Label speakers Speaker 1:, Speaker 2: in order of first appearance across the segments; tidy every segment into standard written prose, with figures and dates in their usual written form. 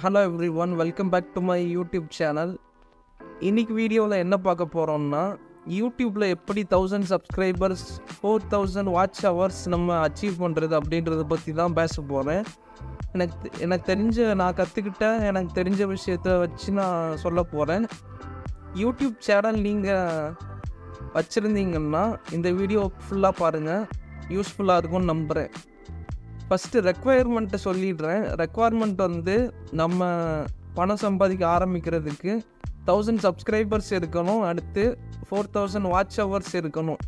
Speaker 1: Hello everyone, welcome back to my YouTube channel. இன்றைக்கி வீடியோவில் என்ன பார்க்க போகிறோம்னா, யூடியூப்பில் எப்படி 1000 சப்ஸ்கிரைபர்ஸ் 4000 வாட்ச் ஹவர்ஸ் நம்ம அச்சீவ் பண்ணுறது அப்படின்றத பற்றி தான் பேச போகிறேன். எனக்கு நான் கற்றுக்கிட்ட எனக்கு தெரிஞ்ச விஷயத்த வச்சு நான் சொல்ல போகிறேன். யூடியூப் சேனல் நீங்கள் வச்சுருந்தீங்கன்னா இந்த வீடியோ ஃபுல்லாக பாருங்கள், யூஸ்ஃபுல்லாக இருக்கும்னு நம்புகிறேன். ஃபஸ்ட்டு ரெக்குவயர்மெண்ட்டை சொல்லிடுறேன். ரெக்குவயர்மெண்ட் வந்து நம்ம பணம் சம்பாதிக்க ஆரம்பிக்கிறதுக்கு 1000 சப்ஸ்கிரைபர்ஸ் இருக்கணும், அடுத்து 4000 வாட்ச் ஹவர்ஸ் இருக்கணும்.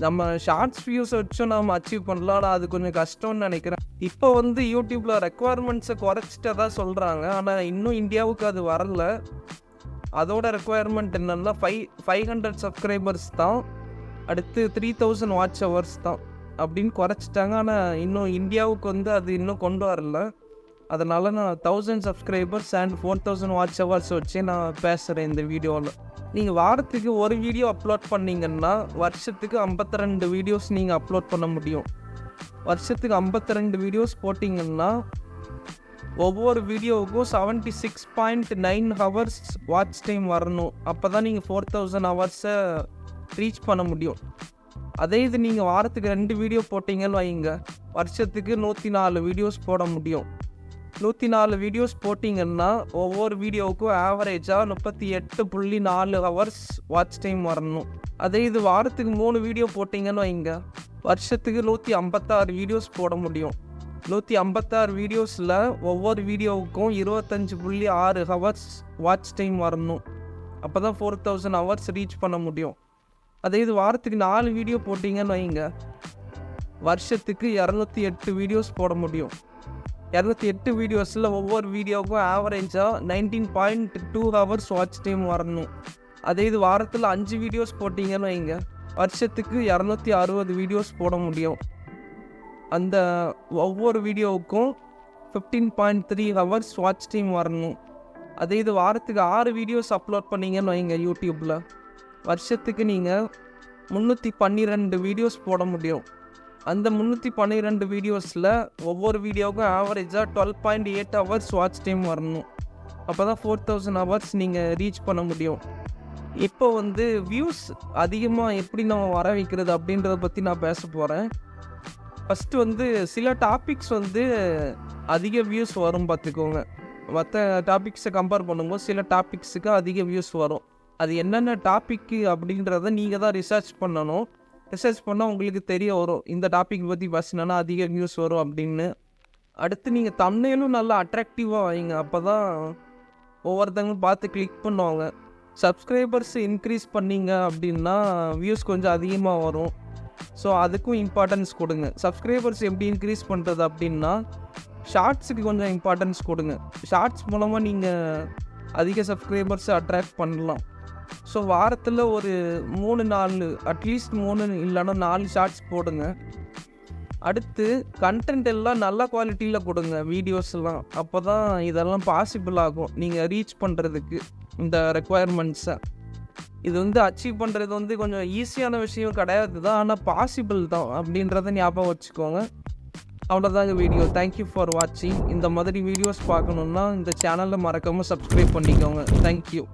Speaker 1: நம்ம ஷார்ட்ஸ் வியூஸை வச்சும் நம்ம அச்சீவ் பண்ணலாம், ஆனால் அது கொஞ்சம் கஷ்டம்னு நினைக்கிறேன். இப்போ வந்து யூடியூப்பில் ரெக்குவயர்மெண்ட்ஸை குறைச்சிட்டு தான் சொல்கிறாங்க, ஆனால் இன்னும் இந்தியாவுக்கு அது வரல. அதோட ரெக்குவயர்மெண்ட் என்னென்னா 500 சப்ஸ்கிரைபர்ஸ் தான், அடுத்து 3000 வாட்ச் ஹவர்ஸ் தான் அப்படின்னு குறைச்சிட்டாங்க. ஆனால் இன்னும் இந்தியாவுக்கு வந்து அது இன்னும் கொண்டு வரல. அதனால் நான் 1000 சப்ஸ்கிரைபர்ஸ் அண்ட் 4000 வாட்ச் ஹவர்ஸ் வச்சு நான் பேசுகிறேன் இந்த வீடியோவில். நீங்கள் வாரத்துக்கு ஒரு வீடியோ அப்லோட் பண்ணிங்கன்னா வருஷத்துக்கு 52 வீடியோஸ் நீங்கள் அப்லோட் பண்ண முடியும். வருஷத்துக்கு 52 வீடியோஸ் போட்டிங்கன்னா ஒவ்வொரு வீடியோவுக்கும் 76.9 ஹவர்ஸ் வாட்ச் டைம் வரணும். அப்போ தான் நீங்கள் 4000 ஹவர்ஸை ரீச் பண்ண முடியும். அதே இது நீங்கள் வாரத்துக்கு 2 வீடியோ போட்டிங்கன்னு வைங்க, வருஷத்துக்கு 104 வீடியோஸ் போட முடியும். 104 வீடியோஸ் போட்டிங்கன்னா ஒவ்வொரு வீடியோவுக்கும் ஆவரேஜாக 38.4 ஹவர்ஸ் வாட்ச் டைம் வரணும். அதே இது வாரத்துக்கு 3 வீடியோ போட்டிங்கன்னு வைங்க, வருஷத்துக்கு 156 வீடியோஸ் போட முடியும். 156 வீடியோஸில் ஒவ்வொரு வீடியோவுக்கும் 25.6 ஹவர்ஸ் வாட்ச் டைம் வரணும். அப்போ தான் 4000 ஹவர்ஸ் ரீச் பண்ண முடியும். அதே இது வாரத்துக்கு 4 வீடியோ போட்டிங்கன்னு வைங்க, வருஷத்துக்கு 208 வீடியோஸ் போட முடியும். 208 வீடியோஸில் ஒவ்வொரு வீடியோவுக்கும் ஆவரேஜாக 19.2 ஹவர்ஸ் வாட்ச் டைம் வரணும். அதே இது வாரத்தில் 5 வீடியோஸ் போட்டிங்கன்னு வைங்க, வருஷத்துக்கு 260 வீடியோஸ் போட முடியும். அந்த ஒவ்வொரு வீடியோவுக்கும் 15.3 ஹவர்ஸ் வாட்ச் டைம் வரணும். அதே இது வாரத்துக்கு 6 வீடியோஸ் அப்லோட் பண்ணிங்கன்னு வைங்க, யூடியூப்பில் வருஷத்துக்கு நீங்கள் 312 வீடியோஸ் போட முடியும். அந்த 312 வீடியோஸில் ஒவ்வொரு வீடியோவுக்கும் ஆவரேஜாக 12.8 ஹவர்ஸ் வாட்ச் டைம் வரணும். அப்போ தான் 4000 ஹவர்ஸ் நீங்கள் ரீச் பண்ண முடியும். இப்போ வந்து வியூஸ் அதிகமாக எப்படி நம்ம வர வைக்கிறது அப்படின்றத பற்றி நான் பேச போகிறேன். ஃபஸ்ட்டு வந்து சில டாபிக்ஸ் வந்து அதிக வியூஸ் வரும் பார்த்துக்கோங்க. மற்ற டாபிக்ஸை கம்பேர் பண்ணும்போது சில டாபிக்ஸுக்கு அதிக வியூஸ் வரும். அது என்னென்ன டாப்பிக்கு அப்படின்றத நீங்கள் தான் ரிசர்ச் பண்ணணும். ரிசர்ச் பண்ணால் உங்களுக்கு தெரிய வரும், இந்த டாபிக் பற்றி பேசினா அதிக வியூஸ் வரும் அப்படின்னு. அடுத்து நீங்கள் தம்ப்நெயிலும் நல்லா அட்ராக்டிவாக வைங்க, அப்போ தான் ஒவ்வொருத்தங்களும் பார்த்து கிளிக் பண்ணுவாங்க. சப்ஸ்கிரைபர்ஸ் இன்க்ரீஸ் பண்ணிங்க அப்படின்னா வியூஸ் கொஞ்சம் அதிகமாக வரும். ஸோ அதுக்கும் இம்பார்ட்டன்ஸ் கொடுங்க. சப்ஸ்கிரைபர்ஸ் எப்படி இன்க்ரீஸ் பண்ணுறது அப்படின்னா, ஷார்ட்ஸுக்கு கொஞ்சம் இம்பார்ட்டன்ஸ் கொடுங்க. ஷார்ட்ஸ் மூலமாக நீங்கள் அதிக சப்ஸ்கிரைபர்ஸை அட்ராக்ட் பண்ணலாம். ஸோ வாரத்தில் ஒரு 3-4 அட்லீஸ்ட் 3 இல்லைன்னா 4 ஷார்ட்ஸ் போடுங்க. அடுத்து கண்டென்ட் எல்லாம் நல்ல குவாலிட்டியில் கொடுங்க, வீடியோஸ்லாம். அப்போ தான் இதெல்லாம் பாசிபிள் ஆகும் நீங்கள் ரீச் பண்ணுறதுக்கு இந்த ரெக்குவயர்மெண்ட்ஸை. இது வந்து அச்சீவ் பண்ணுறது வந்து கொஞ்சம் ஈஸியான விஷயம் கிடையாது தான், ஆனால் பாசிபிள் தான் அப்படின்றத ஞாபகம் வச்சுக்கோங்க. அவ்வளோதாங்க வீடியோ. தேங்க்யூ ஃபார் வாட்சிங். இந்த மாதிரி வீடியோஸ் பார்க்கணுன்னா இந்த சேனலை மறக்காமல் சப்ஸ்கிரைப் பண்ணிக்கோங்க. தேங்க்யூ.